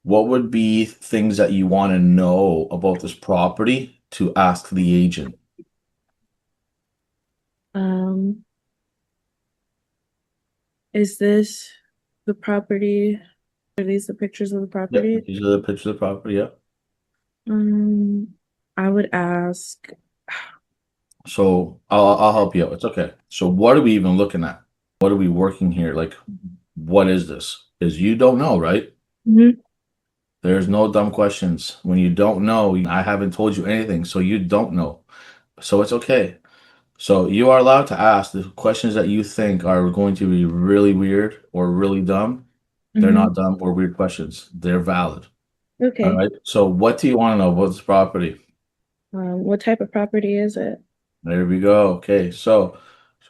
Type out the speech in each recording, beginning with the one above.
what would be things that you want to know about this property to ask the agent? Um, is this the property? Are these the pictures of the Yep, property? these are the pictures of the property. Yep. Um, I would ask. So I'll help you out. It's okay. So what are we even looking at? What are we working here? Like, what is this? Because you don't know, right? Mhm. There's no dumb questions. When you don't know, I haven't told you anything, so you don't know. So it's okay. So you are allowed to ask the questions that you think are going to be really weird or really dumb. They're Mhm. not dumb or weird questions. They're valid. All Okay. right. So what do you want to know about this property? What type of property is it? There we go. Okay. So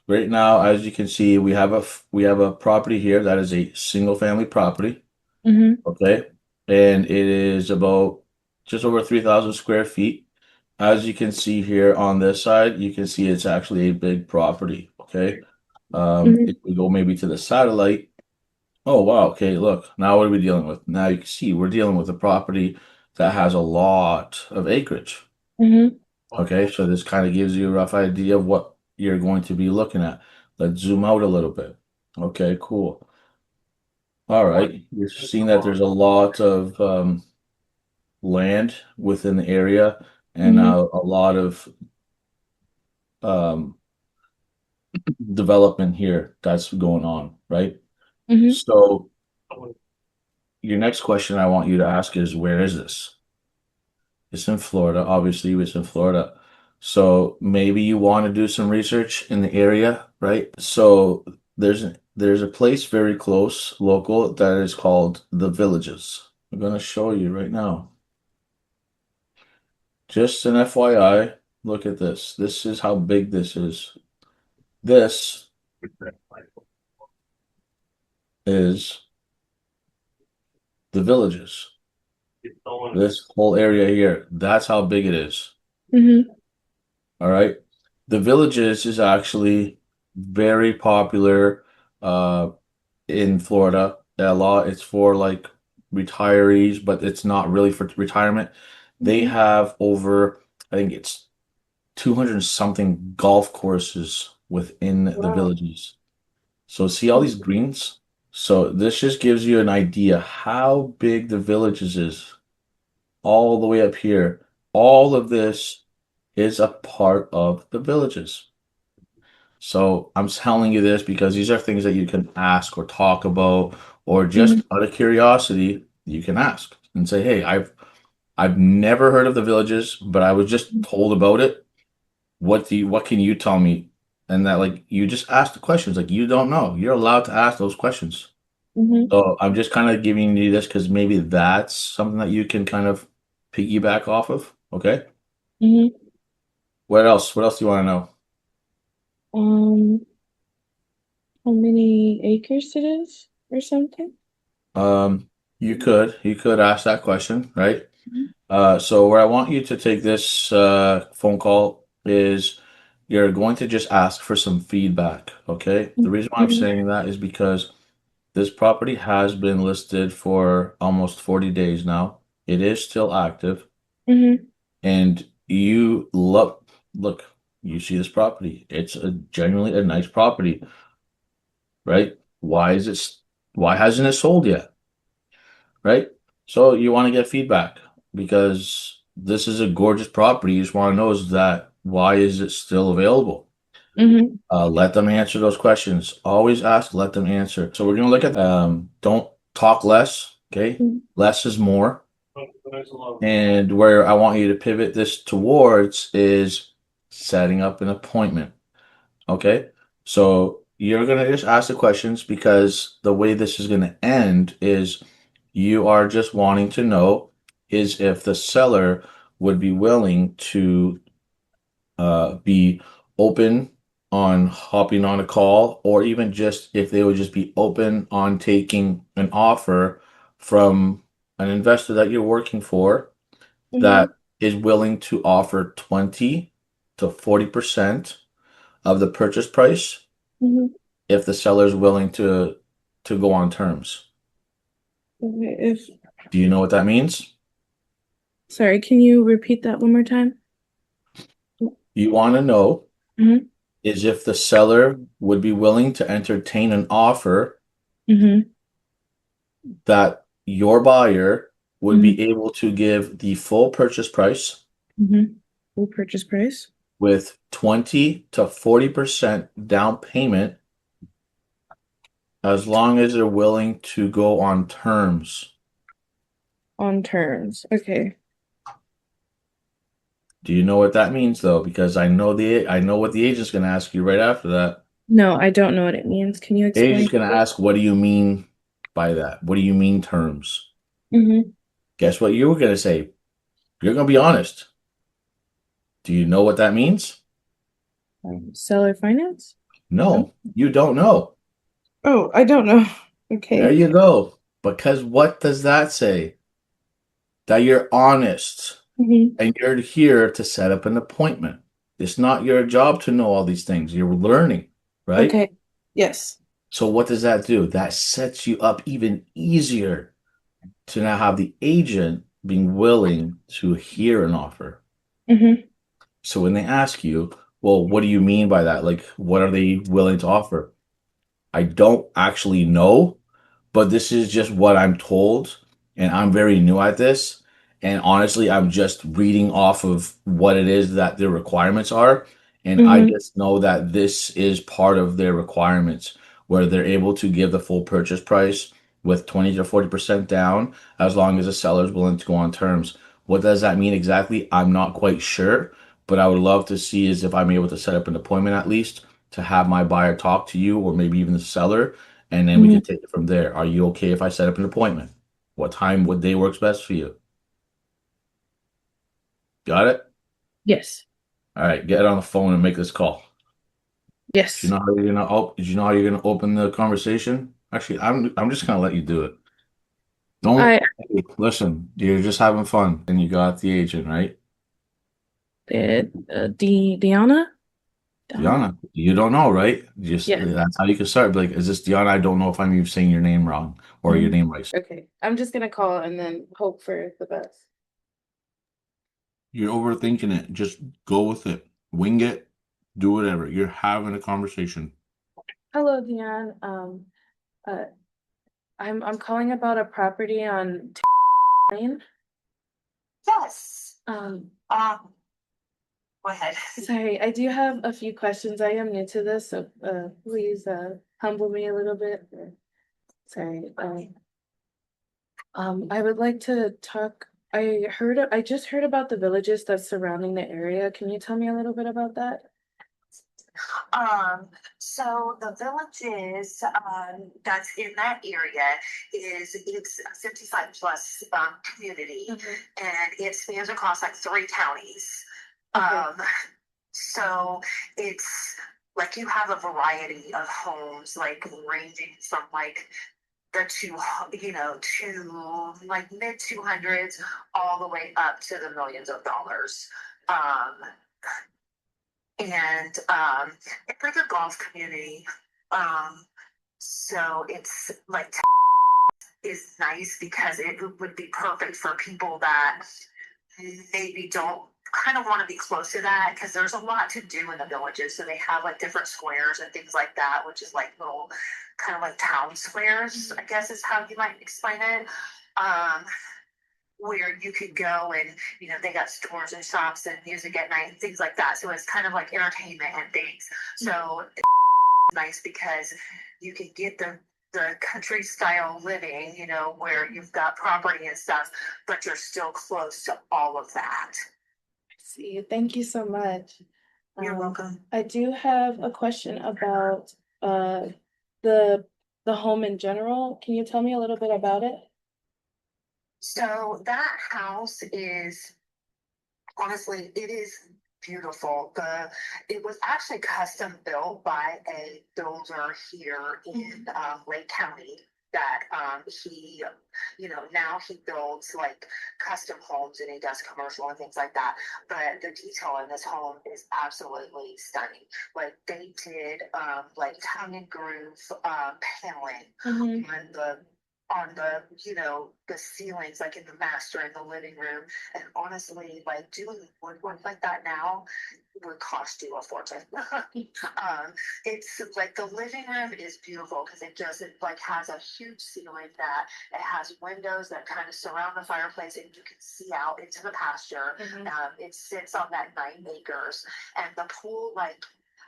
right now, as you can see, we have a property here that is a single family property. Mm-hmm. Okay. And it is about just over 3,000 square feet. As you can see here on this side, you can see it's actually a big property. Okay. Mm-hmm. If we go maybe to the satellite, oh wow, okay, look, now what are we dealing with? Now you can see we're dealing with a property that has a lot of acreage. Mm-hmm. Okay, so this kind of gives you a rough idea of what you're going to be looking at. Let's zoom out a little bit. Okay, cool. All right, you're seeing that there's a lot of land within the area and Mm-hmm. a lot of um, development here that's going on, right? Mm-hmm. So your next question I want you to ask is, where is this? It's in Florida. Obviously, it's in Florida. So maybe you want to do some research in the area, right? So there's a place very close, local, that is called The Villages. I'm gonna show you right now. Just an FYI, look at this. This is how big this is. This is The Villages. This whole area here, that's how big it is. Mm-hmm. All right. The Villages is actually very popular in Florida. A lot it's for like retirees, but it's not really for retirement. They Mm-hmm. have over, I think it's 200 something golf courses within the Wow. Villages. So see all these greens? So this just gives you an idea how big the Villages is all the way up here. All of this is a part of the Villages. So I'm telling you this because these are things that you can ask or talk about, or Mm-hmm. just out of curiosity, you can ask and say, "Hey, I've never heard of the Villages, but I was just told about it. What can you tell me?" And that like you just ask the questions like you don't know. You're allowed to ask those questions. Mm-hmm. So I'm just kind of giving you this because maybe that's something that you can kind of piggyback off of. Okay. Mm-hmm. What else? What else do you want to know? Um, how many acres it is or something? You could ask that question, right? So where I want you to take this phone call is you're going to just ask for some feedback, okay? The reason why I'm Mm-hmm. saying that is because this property has been listed for almost 40 days now. It is still active, Mm-hmm. and look, you see this property. It's a genuinely a nice property, right? Why hasn't it sold yet? Right? So you want to get feedback because this is a gorgeous property. You just want to know is that why is it still available? Mm-hmm. Let them answer those questions. Always ask, let them answer. So we're going to look at don't talk less, okay? Less is more. And where I want you to pivot this towards is setting up an appointment. Okay. So you're going to just ask the questions because the way this is going to end is you are just wanting to know is if the seller would be willing to be open on hopping on a call, or even just if they would just be open on taking an offer from an investor that you're working for Mm-hmm. that is willing to offer 20 to 40% of the purchase price Mm-hmm. if the seller is willing to go on terms. Okay. Do you know what that means? Sorry, can you repeat that one more time? You want to know Mm-hmm. is if the seller would be willing to entertain an offer Mm-hmm. that your buyer would Mm-hmm. be able to give the full purchase price Mm-hmm. Full purchase price with 20 to 40% down payment as long as they're willing to go on terms. on terms. Okay. Do you know what that means though? Because I know what the agent's going to ask you right after that. No, I don't know what it means. Can you Agent's explain? going to ask, what do you mean by that? What do you mean terms? Mm-hmm. Guess what you were going to say? You're going to be honest. Do you know what that means? Seller finance? No. No, you don't know. Oh, I don't know. There Okay. you go. Because what does that say? That you're honest Mm-hmm. and you're here to set up an appointment. It's not your job to know all these things. You're learning, right? Okay. Yes. So what does that do? That sets you up even easier to now have the agent being willing to hear an offer. Mm-hmm. So when they ask you, well, what do you mean by that? Like, what are they willing to offer? I don't actually know, but this is just what I'm told, and I'm very new at this. And honestly, I'm just reading off of what it is that their requirements are. And I Mm-hmm. just know that this is part of their requirements where they're able to give the full purchase price with 20 to 40% down as long as the seller is willing to go on terms. What does that mean exactly? I'm not quite sure, but I would love to see is if I'm able to set up an appointment at least to have my buyer talk to you or maybe even the seller, and then we Mm-hmm. can take it from there. Are you okay if I set up an appointment? What time, what day works best for you? Got it? Yes. All right, get on the phone and make this call. Do you Yes. know how you're gonna do you know how you're gonna open the conversation? Actually, I'm just gonna let you do it. Don't I hey, listen, you're just having fun and you got the agent, right? did Diana? Donna? Diana, you don't know, right? Just Yes. that's how you can start. Be like, is this Diana? I don't know if I'm even saying your name wrong or your Mhm. name right. Okay. I'm just gonna call and then hope for the best. You're overthinking it. Just go with it. Wing it. Do whatever. You're having a conversation. Hello, Diane. Uh, I'm calling about a property on Lane. Yes. Um, Go ahead. Sorry, I do have a few questions. I am new to this, so please humble me a little bit. Sorry. I would like to talk. I just heard about the villages that's surrounding the area. Can you tell me a little bit about that? Um, so the villages that's in that area it's a 55 plus community, and it spans across like 3 counties. Okay. So it's like you have a variety of homes, like ranging from like the to like mid 200s all the way up to the millions of dollars. Um, and it's like a golf community. Um, so it's like is nice because it would be perfect for people that maybe don't kind of want to be close to that because there's a lot to do in the villages. So they have like different squares and things like that, which is like little kind of like town squares, I guess is how you might explain it. Um, where you could go and they got stores and shops and music at night and things like that, so it's kind of like entertainment and things. So it's nice because you can get the country style living, where you've got property and stuff, but you're still close to all of that. See, thank you so much. You're welcome. I do have a question about the the home in general. Can you tell me a little bit about it? So that house is honestly, it is beautiful. It was actually custom built by a builder here in Lake County. That he, now he builds like custom homes and he does commercial and things like that. But the detail in this home is absolutely stunning. Like they did like tongue and groove paneling on on the, the ceilings, like in the master and the living room. And honestly, like doing woodwork like that now would cost you a fortune. It's like the living room is beautiful because it doesn't like has a huge ceiling that it has windows that kind of surround the fireplace and you can see out into the pasture. It sits on that 9 acres, and the pool, like,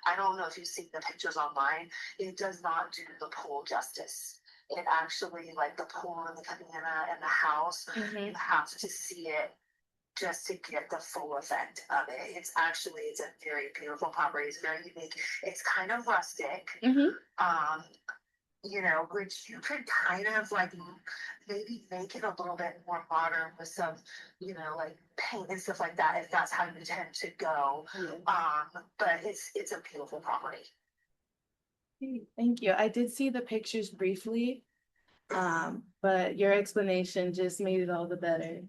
I don't know if you've seen the pictures online, it does not do the pool justice. It actually, like the pool and the cabana and the house, you have to see it just to get the full effect of it. It's a very beautiful property. It's very unique. It's kind of rustic. Um, which you could kind of like maybe make it a little bit more modern with some, like paint and stuff like that if that's how you tend to go. But it's a beautiful property. Thank you. I did see the pictures briefly, but your explanation just made it all the better.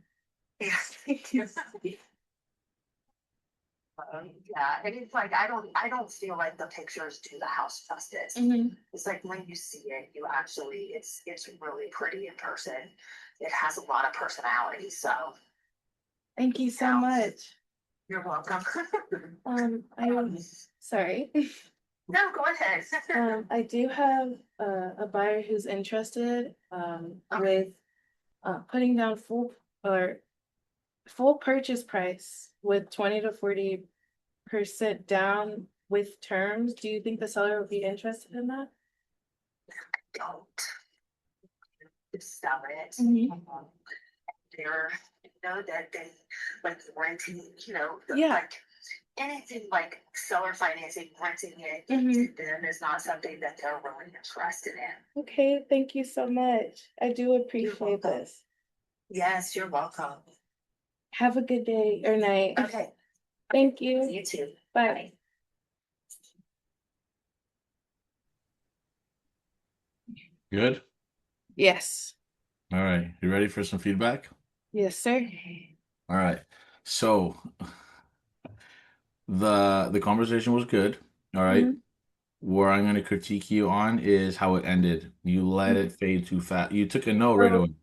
Yes, thank you. Yeah, and it's like I don't feel like the pictures do the house justice. It's like when you see it, you actually it's really pretty in person. It has a lot of personality. So thank you so much. You're welcome. I'm sorry. No, go ahead. I do have a buyer who's interested with putting down full purchase price with 20 to 40% down with terms. Do you think the seller would be interested in that? Don't sell it. They're that they like renting, like anything like seller financing, renting it to them is not something that they're really interested in. Okay, thank you so much. I do appreciate this. Yes, you're welcome. Have a good day or night. Okay. Thank you. You too. Bye. Good? Yes. All right. You ready for some feedback? Yes, sir. All right. So the conversation was good. All right. Where I'm going to critique you on is how it ended. You let it fade too fast. You took a no right away.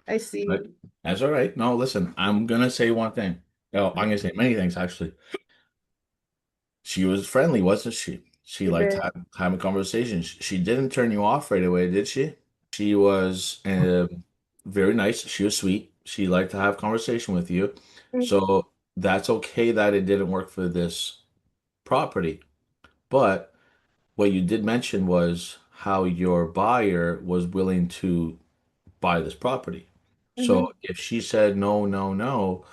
I see. Right? That's all right. No, listen, I'm going to say one thing. No, I'm going to say many things, actually. She was friendly, wasn't she? She liked having conversations. She didn't turn you off right away, did she? She was very nice. She was sweet. She liked to have conversation with you. So that's okay that it didn't work for this property. But what you did mention was how your buyer was willing to buy this property. So if she said no, no, no,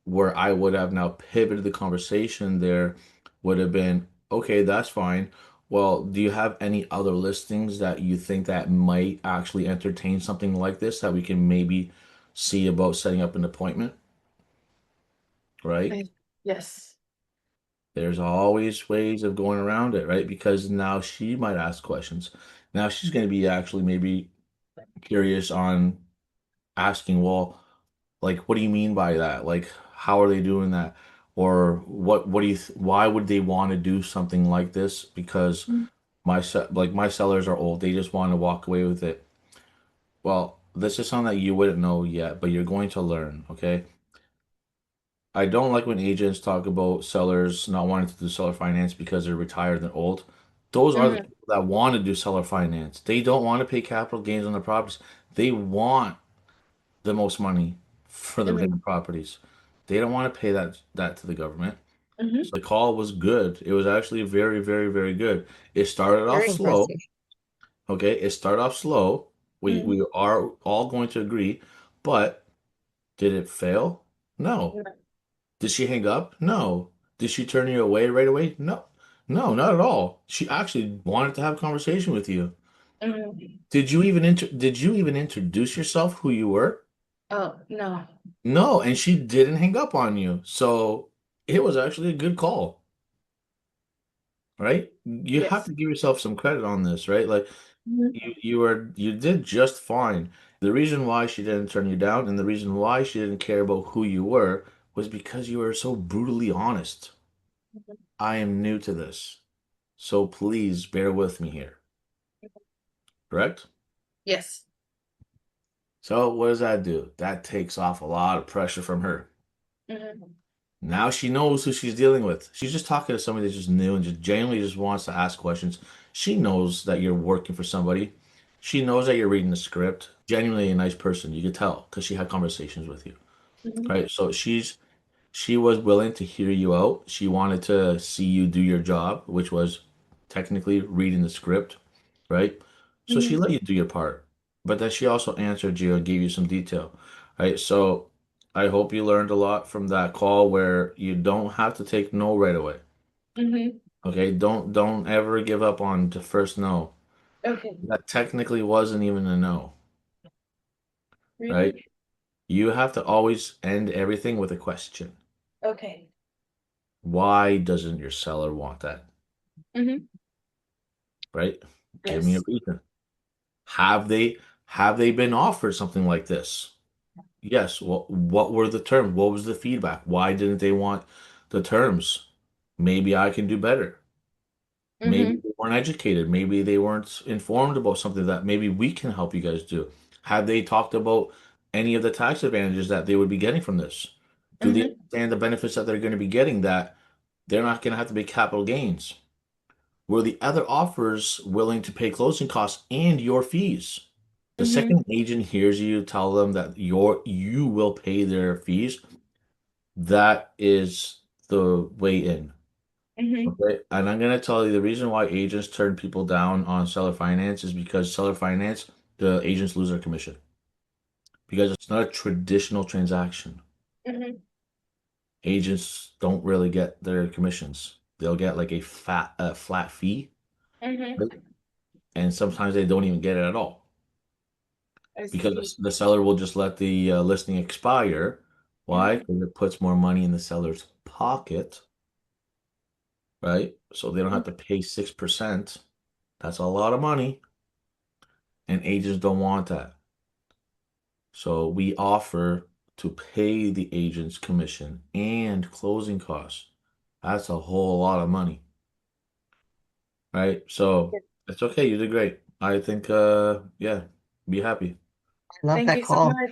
where I would have now pivoted the conversation there would have been, okay, that's fine. Well, do you have any other listings that you think that might actually entertain something like this that we can maybe see about setting up an appointment? Right? Yes. There's always ways of going around it, right? Because now she might ask questions. Now she's going to be actually maybe curious on asking, well, like, what do you mean by that? Like, how are they doing that? Or what do you why would they want to do something like this? Because my sellers are old. They just want to walk away with it. Well, this is something that you wouldn't know yet, but you're going to learn, okay? I don't like when agents talk about sellers not wanting to do seller finance because they're retired and old. Those are the people that want to do seller finance. They don't want to pay capital gains on their properties. They want the most money for the vacant properties. They don't want to pay that to the government. So the call was good. It was actually very, very, very good. It started off Very slow. impressive. Okay, it started off slow. We are all going to agree, but did it fail? No. Did she hang up? No. Did she turn you away right away? No. No, not at all. She actually wanted to have a conversation with you. Did you even introduce yourself who you were? Oh, no. No, and she didn't hang up on you. So it was actually a good call, right? You have Yes. to give yourself some credit on this, right? Like you did just fine. The reason why she didn't turn you down and the reason why she didn't care about who you were was because you were so brutally honest. I am new to this, so please bear with me here. Correct? Yes. So what does that do? That takes off a lot of pressure from her. Mhm. Now she knows who she's dealing with. She's just talking to somebody that's just new and just genuinely just wants to ask questions. She knows that you're working for somebody. She knows that you're reading the script. Genuinely a nice person. You could tell because she had conversations with you. Mhm. Right? So she was willing to hear you out. She wanted to see you do your job, which was technically reading the script, right? So she Mhm. let you do your part, but then she also answered you and gave you some detail, right? So I hope you learned a lot from that call where you don't have to take no right away. Mhm. Okay, don't ever give up on the first no. Okay. That technically wasn't even a no, right? Really? You have to always end everything with a question. Okay. Why doesn't your seller want that? Mhm. Right? Give me a Yes. reason. Have they been offered something like this? Yes. Well, what were the terms? What was the feedback? Why didn't they want the terms? Maybe I can do better. Maybe Mhm. they weren't educated. Maybe they weren't informed about something that maybe we can help you guys do. Have they talked about any of the tax advantages that they would be getting from this? Do they Mhm. understand the benefits that they're going to be getting that they're not going to have to make capital gains? Were the other offers willing to pay closing costs and your fees? The Mhm. second agent hears you tell them that you will pay their fees, that is the way in. Mhm. Okay. And I'm gonna tell you the reason why agents turn people down on seller finance is because seller finance, the agents lose their commission. Because it's not a traditional transaction. Mhm. Agents don't really get their commissions. They'll get like a flat fee, Mhm. right? And sometimes they don't even get it at all. I Because see. the seller will just let the listing expire. Why? Mhm. Because it puts more money in the seller's pocket, right? So they don't have to pay 6%. That's a lot of money, and agents don't want that. So we offer to pay the agent's commission and closing costs. That's a whole lot of money, right? So it's okay. You did great. I think, yeah, be happy. Love Thank that you so call. much.